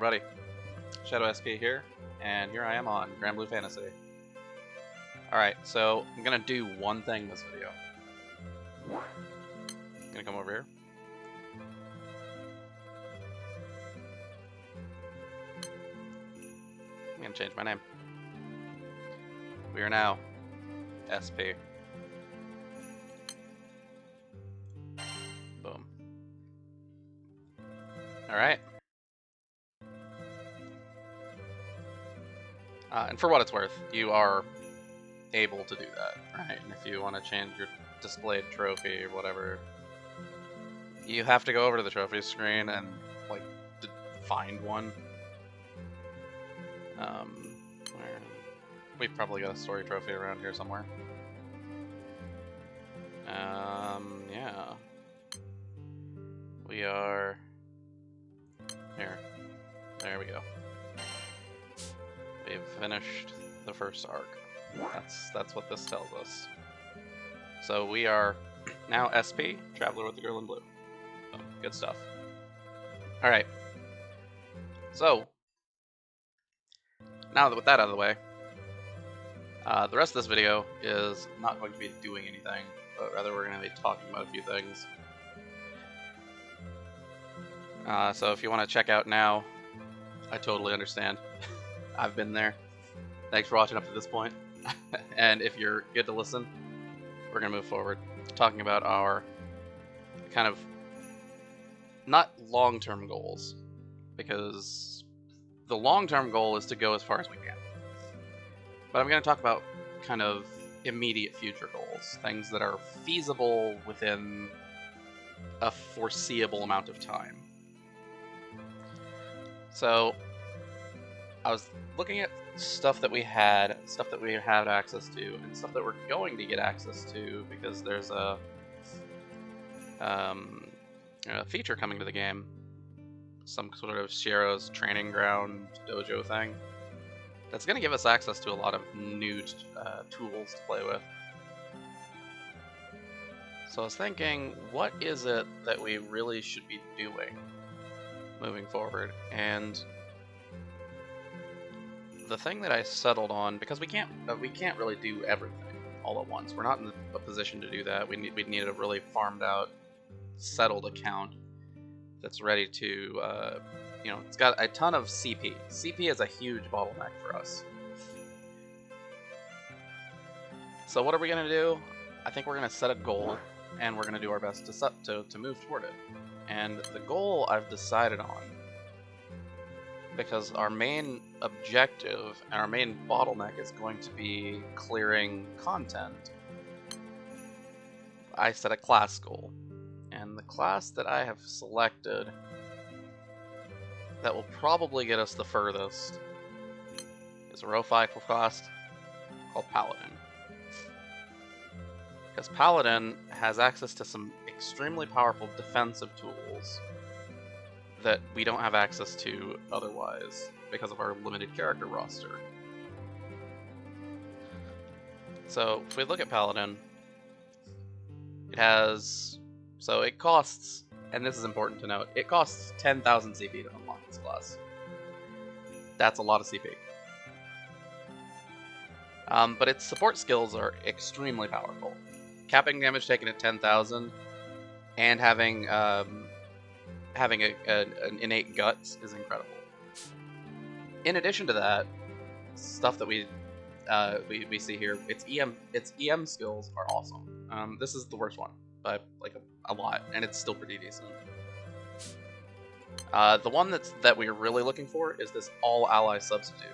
everybody, Shadow SP here, and here I am on Granblue Fantasy. Alright, so I'm gonna do one thing this video. I'm gonna come over here. I'm gonna change my name. We are now SP. Boom. Alright. And for what it's worth, you are able to do that, right? And if you want to change your displayed trophy or whatever, you have to go over to the trophy screen and, like, find one. We've probably got a story trophy around here somewhere. Yeah. We are... Here. There we go. We've finished the first arc. That's what this tells us. So we are now SP, Traveler with the Girl in Blue. So, good stuff. Alright. So, now that with that out of the way, the rest of this video is not going to be doing anything, but rather we're going to be talking about a few things. So if you want to check out now, I totally understand. I've been there. Thanks for watching up to this point. And if you're good to listen, we're going to move forward talking about our kind of not long-term goals, because the long-term goal is to go as far as we can. But I'm going to talk about kind of immediate future goals, things that are feasible within a foreseeable amount of time. So I was looking at stuff that we had access to, and stuff that we're going to get access to because there's a feature coming to the game, some sort of Shiero's training ground dojo thing, that's going to give us access to a lot of new tools to play with. So I was thinking, what is it that we really should be doing moving forward? And the thing that I settled on, because we can't really do everything all at once. We're not in a position to do that. We need a really farmed out, settled account that's ready to, it's got a ton of CP. CP is a huge bottleneck for us. So what are we gonna do? I think we're gonna set a goal, and we're gonna do our best to move toward it. And the goal I've decided on, because our main objective and our main bottleneck is going to be clearing content, I set a class goal. And the class that I have selected that will probably get us the furthest is a row 5 class called Paladin. Because Paladin has access to some extremely powerful defensive tools that we don't have access to otherwise because of our limited character roster. So if we look at Paladin, it costs, and this is important to note, it costs 10,000 CP to unlock this class. That's a lot of CP. But its support skills are extremely powerful. Capping damage taken at 10,000 and having an innate guts is incredible. In addition to that, stuff that we see here, its EM skills are awesome. This is the worst one, but like a lot, and it's still pretty decent. The one that we're really looking for is this all ally substitute,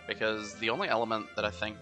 because the only element that I think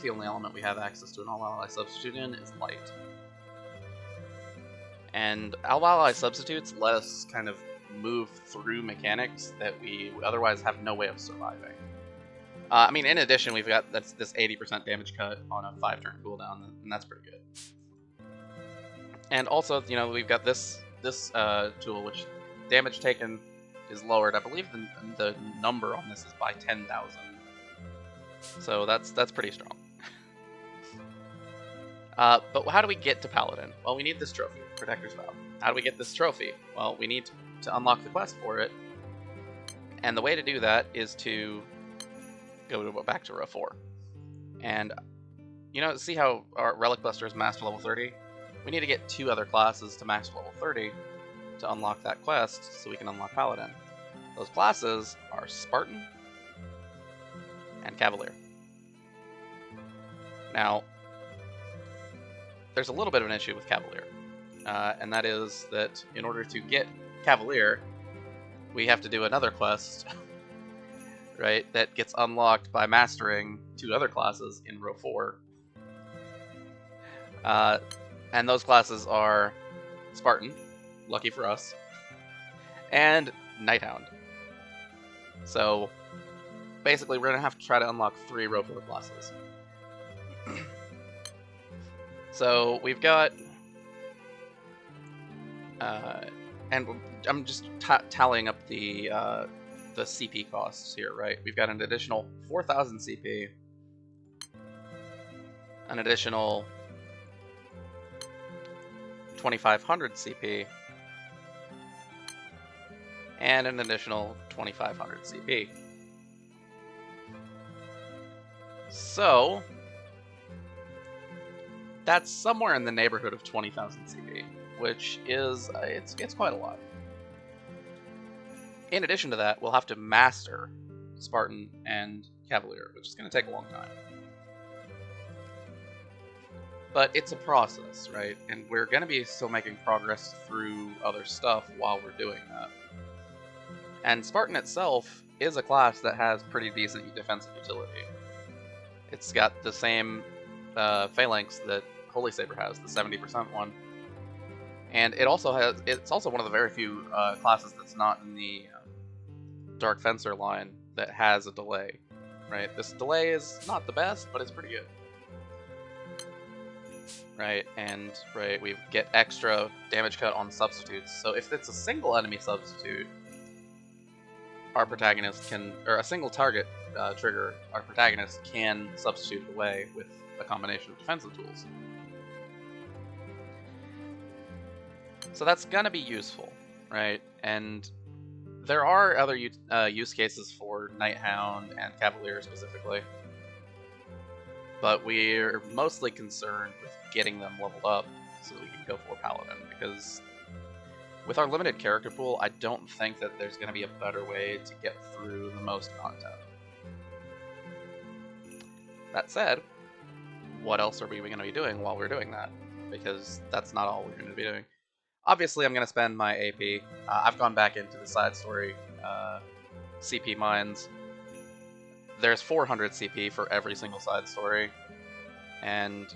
the only element we have access to an all ally substitute in is light. And all ally substitutes let us kind of move through mechanics that we otherwise have no way of surviving. I mean, in addition, we've got this 80% damage cut on a 5-turn cooldown, and that's pretty good. And also, we've got this tool, which damage taken is lowered. I believe the number on this is by 10,000. So that's pretty strong. But how do we get to Paladin? Well, we need this trophy, Protector's Vow. How do we get this trophy? Well, we need to unlock the quest for it, And the way to do that is to go back to row 4. And, you know, see how our Relic Buster is maxed to level 30? We need to get 2 other classes to max level 30 to unlock that quest so we can unlock Paladin. Those classes are Spartan and Cavalier. Now, there's a little bit of an issue with Cavalier, and that is that in order to get Cavalier, we have to do another quest, right, that gets unlocked by mastering 2 other classes in row 4. And those classes are Spartan, lucky for us, and Nighthound. So basically we're going to have to try to unlock 3 row 4 classes. So we've got, and I'm just tallying up the CP costs here, right? We've got an additional 4,000 CP, an additional 2,500 CP, and an additional 2,500 CP. So that's somewhere in the neighborhood of 20,000 CP, which is it's quite a lot. In addition to that, we'll have to master Spartan and Cavalier, which is going to take a long time. But it's a process, right? And we're going to be still making progress through other stuff while we're doing that. And Spartan itself is a class that has pretty decent defensive utility. It's got the same phalanx that Holy Saber has, the 70% one. And it's also one of the very few classes that's not in the Dark Fencer line that has a delay, right? This delay is not the best, but it's pretty good. Right, and we get extra damage cut on substitutes. So if it's a single enemy substitute, our protagonist can, or a single target trigger, our protagonist can substitute it away with a combination of defensive tools. So that's gonna be useful, right? And there are other use cases for Nighthound and Cavalier specifically, but we're mostly concerned with getting them leveled up so that we can go for Paladin, because with our limited character pool, I don't think that there's going to be a better way to get through the most content. That said, what else are we going to be doing while we're doing that? Because that's not all we're going to be doing. Obviously, I'm going to spend my AP. I've gone back into the side story CP mines. There's 400 CP for every single side story, and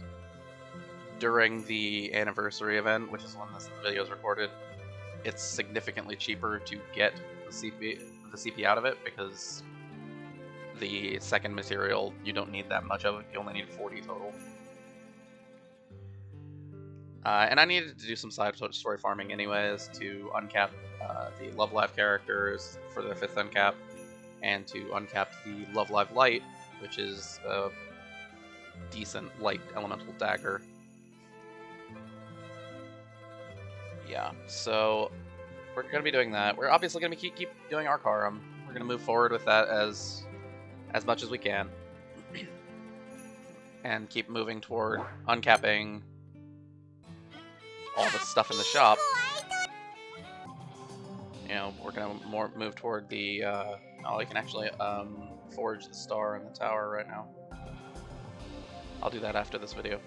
during the anniversary event, which is when this video is recorded, it's significantly cheaper to get the CP out of it, because the second material, you don't need that much of it. You only need 40 total. And I needed to do some side story farming anyways to uncap the Love Live characters for the 5th uncap, and to uncap the Love Live Light, which is a decent light elemental dagger. Yeah, so we're going to be doing that. We're obviously going to keep doing Arcarum. We're going to move forward with that as much as we can, and keep moving toward uncapping all the stuff in the shop. You know, we're going to move toward the oh, I can actually forge the star in the tower right now. I'll do that after this video.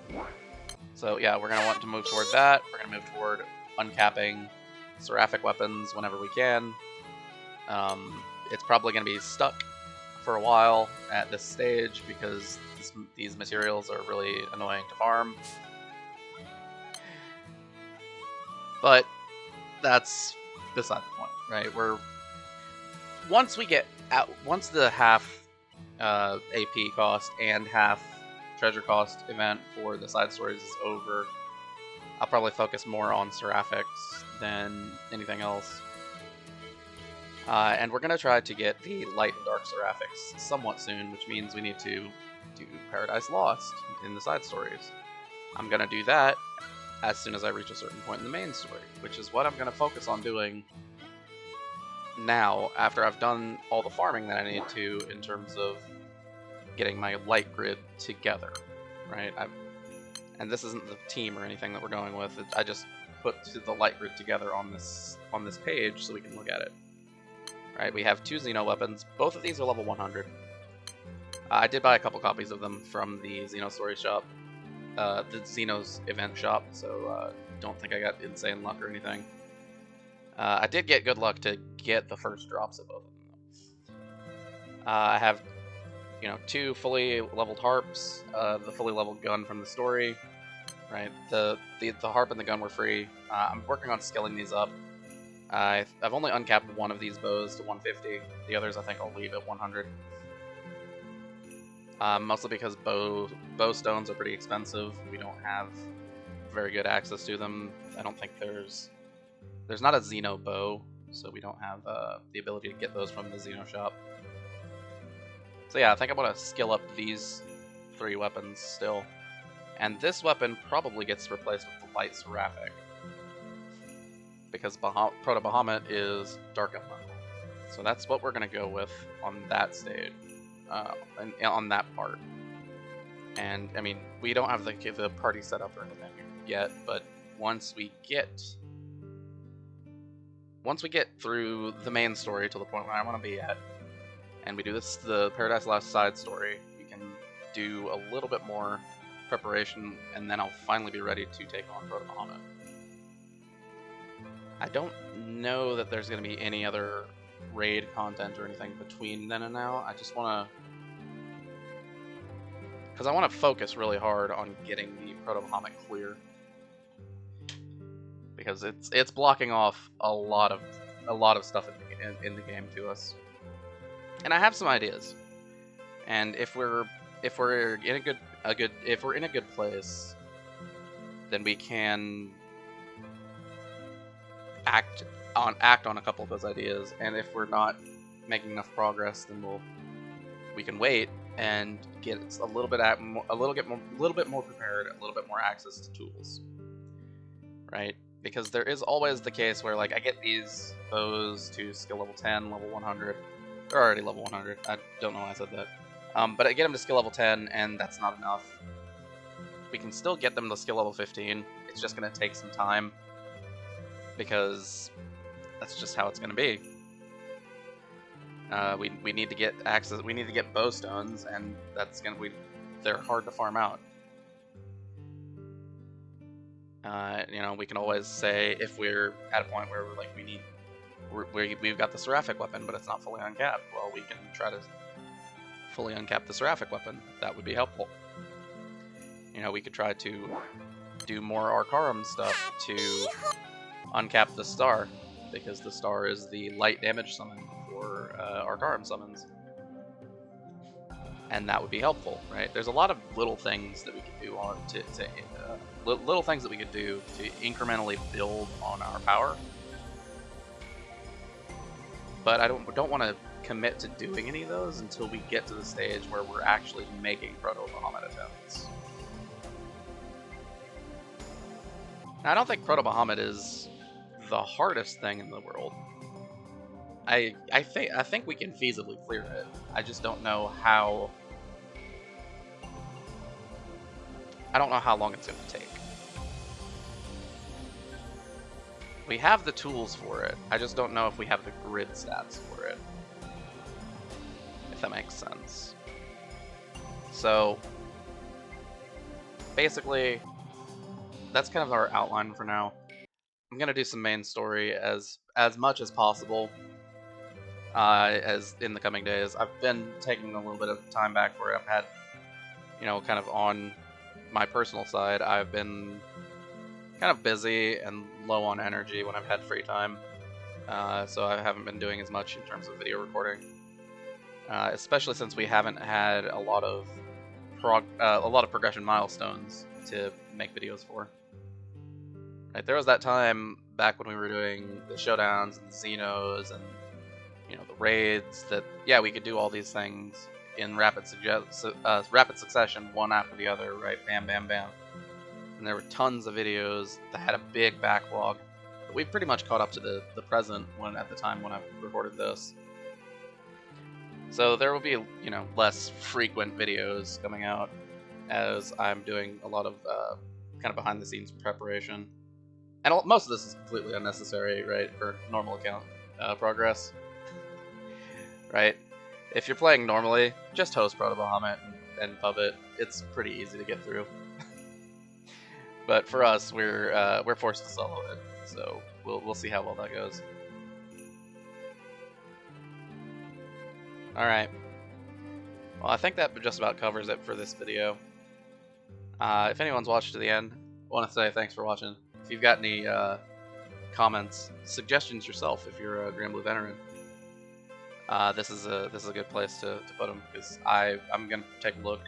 So yeah, we're going to want to move toward that. We're going to move toward uncapping seraphic weapons whenever we can. It's probably going to be stuck for a while at this stage because these materials are really annoying to farm. But that's beside the point, right? Once the half AP cost and half treasure cost event for the side stories is over, I'll probably focus more on seraphics than anything else. And we're going to try to get the light and dark seraphics somewhat soon, which means we need to do Paradise Lost in the side stories. I'm going to do that as soon as I reach a certain point in the main story, which is what I'm going to focus on doing now, after I've done all the farming that I need to in terms of getting my light grid together, right? And this isn't the team or anything that we're going with. I just put the light grid together on this page so we can look at it. Right, we have 2 Xeno weapons. Both of these are level 100. I did buy a couple copies of them from the Xeno Story shop, the Xeno's event shop, so don't think I got insane luck or anything. I did get good luck to get the first drops of both of them. I have, 2 fully leveled harps, the fully leveled gun from the story. Right, the harp and the gun were free. I'm working on skilling these up. I've only uncapped one of these bows to 150. The others I think I'll leave at 100. Mostly because bow stones are pretty expensive. We don't have very good access to them. I don't think there's not a Xeno bow, so we don't have the ability to get those from the Xeno shop. So yeah, I think I'm gonna skill up these 3 weapons still. And this weapon probably gets replaced with the light Seraphic, because Proto Bahamut is Dark Elemental. So that's what we're going to go with on that stage, and on that part. And, I mean, we don't have the party set up or anything yet, but once we get through the main story to the point where I want to be at, and we do the Paradise Lost side story, we can do a little bit more preparation, and then I'll finally be ready to take on Proto Bahamut. I don't know that there's going to be any other raid content or anything between then and now. I just want to... because I want to focus really hard on getting the Proto Bahamut clear. Because it's blocking off a lot of stuff in the game to us. And I have some ideas. And if we're in a good place, then we can act on a couple of those ideas. And if we're not making enough progress, then we can wait and get a little bit more prepared, a little bit more access to tools, right? Because there is always the case where, like, I get these bows to skill level 10, level 100. They're already level 100. I don't know why I said that. But I get them to skill level 10, and that's not enough. We can still get them to skill level 15. It's just going to take some time, because that's just how it's going to be. We need to get access. We need to get bow stones, and they're hard to farm out. We can always say, if we're at a point where we've got the Seraphic weapon, but it's not fully uncapped, well, we can try to fully uncap the Seraphic weapon. That would be helpful. We could try to do more Arcarum stuff to uncap the star, because the star is the light damage summon for Arcarum summons. And that would be helpful, right? There's a lot of little things that we could do little things that we could do to incrementally build on our power. But I don't want to commit to doing any of those until we get to the stage where we're actually making Proto Bahamut attempts. Now, I don't think Proto Bahamut is the hardest thing in the world. I think we can feasibly clear it. I just don't know how. I don't know how long it's going to take. We have the tools for it. I just don't know if we have the grid stats for it. If that makes sense. So, basically, that's kind of our outline for now. I'm going to do some main story as much as possible as in the coming days. I've been taking a little bit of time back for it. I've had, kind of on my personal side, I've been kind of busy and low on energy when I've had free time, so I haven't been doing as much in terms of video recording, especially since we haven't had a lot of progression milestones to make videos for. Right, there was that time back when we were doing the showdowns and the Xenos and the raids that, yeah, we could do all these things in rapid succession, one after the other, right? Bam, bam, bam. And there were tons of videos that had a big backlog, we've pretty much caught up to the present at the time when I recorded this. So there will be, you know, less frequent videos coming out as I'm doing a lot of kind of behind the scenes preparation. And most of this is completely unnecessary, right, for normal account progress, right? If you're playing normally, just host Proto Bahamut and pub it. It's pretty easy to get through. But for us, we're forced to solo it, so we'll see how well that goes. All right. Well, I think that just about covers it for this video. If anyone's watched to the end, I want to say thanks for watching. If you've got any comments, suggestions yourself, if you're a Granblue veteran, this is a good place to put them, because I'm gonna take a look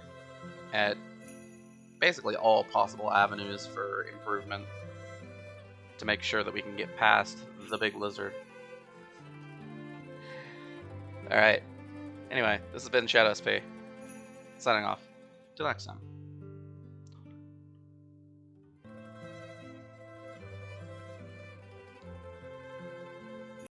at basically all possible avenues for improvement to make sure that we can get past the big lizard. All right. Anyway, this has been Shadow SP, signing off. Till next time.